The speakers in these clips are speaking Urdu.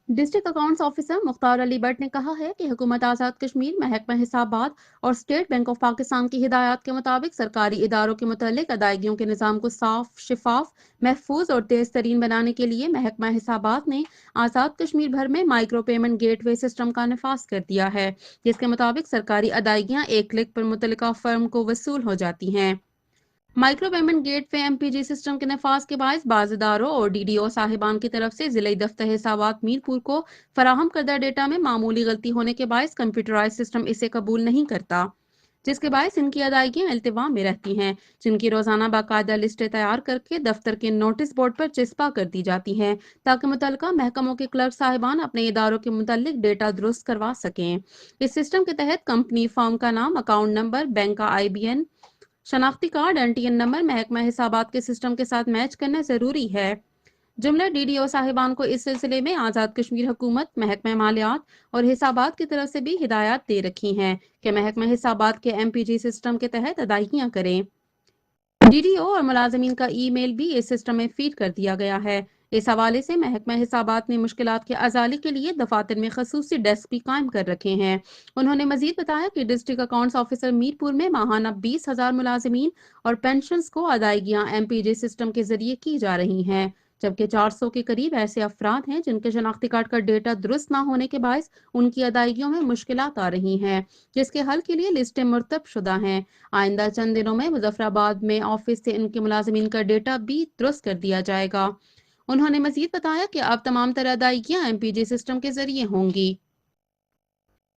District accounts officer Mukhtar Ali but نے کہا ہے کہ حکومت آزاد کشمیر محکمہ حسابات اور اسٹیٹ بینک آف پاکستان کی ہدایات کے مطابق سرکاری اداروں کے متعلق ادائیگیوں کے نظام کو صاف، شفاف، محفوظ اور تیز ترین بنانے کے لیے محکمہ حسابات نے آزاد کشمیر بھر میں مائکرو پیمنٹ گیٹ وے سسٹم کا نفاذ کر دیا ہے، جس کے مطابق سرکاری ادائیگیاں ایک کلک پر متعلقہ فرم کو وصول ہو جاتی ہیں۔ مائکرو پیمنٹ گیٹ وے ایم پی جی سسٹم کے نفاذ کے باعث بعض اداروں اور ڈی ڈی او صاحبان کی طرف سے ضلعی دفتر حسابات میرپور کو فراہم کردہ ڈیٹا میں معمولی غلطی ہونے کے باعث کمپیوٹرائز سسٹم اسے قبول نہیں کرتا، جس کے باعث ان کی ادائیگیاں التوا میں رہتی ہیں، جن کی روزانہ باقاعدہ لسٹیں تیار کر کے دفتر کے نوٹس بورڈ پر چسپاں کر دی جاتی ہیں تاکہ متعلقہ محکموں کے کلرک صاحبان اپنے اداروں کے متعلق ڈیٹا درست کروا سکیں۔ اس سسٹم کے تحت کمپنی، فرم کا نام، اکاؤنٹ نمبر، بینک کا آئی بی این، شناختی card, N T N number محکمہ حسابات کے سسٹم کے ساتھ میچ کرنا ضروری ہے۔ جملہ ڈی ڈی او صاحبان کو اس سلسلے میں آزاد کشمیر حکومت، محکمہ مالیات اور حسابات کی طرف سے بھی ہدایات دے رکھی ہیں کہ محکمہ حسابات کے ایم پی جی سسٹم کے تحت ادائیگیاں کریں۔ ڈی ڈی او اور ملازمین کا ای میل بھی اس سسٹم میں فیڈ کر دیا گیا ہے۔ اس حوالے سے محکمہ حسابات نے مشکلات کے ازالے کے لیے دفاتر میں خصوصی ڈیسک بھی قائم کر رکھے ہیں۔ انہوں نے مزید بتایا کہ ڈسٹرکٹ اکاؤنٹس آفیسر میرپور میں ماہانہ 20,000 ملازمین اور پینشنز کو ادائیگیاں ایم پی جے سسٹم کے ذریعے کی جا رہی ہیں، جبکہ 400 کے قریب ایسے افراد ہیں جن کے شناختی کارڈ کا ڈیٹا درست نہ ہونے کے باعث ان کی ادائیگیوں میں مشکلات آ رہی ہیں، جس کے حل کے لیے لسٹیں مرتب شدہ ہیں۔ آئندہ چند دنوں میں مظفر آباد میں آفس سے ان کے ملازمین کا ڈیٹا بھی درست کر دیا جائے گا۔ انہوں نے مزید بتایا کہ اب تمام تر ادائیگیاں ایم پی جی سسٹم کے ذریعے ہوں گی۔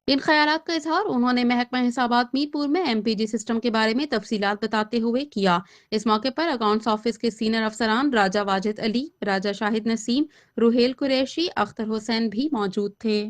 ان خیالات کا اظہار انہوں نے محکمہ حسابات میرپور میں ایم پی جی سسٹم کے بارے میں تفصیلات بتاتے ہوئے کیا۔ اس موقع پر اکاؤنٹس آفس کے سینئر افسران راجہ واجد علی، راجہ شاہد نسیم، روہیل قریشی، اختر حسین بھی موجود تھے۔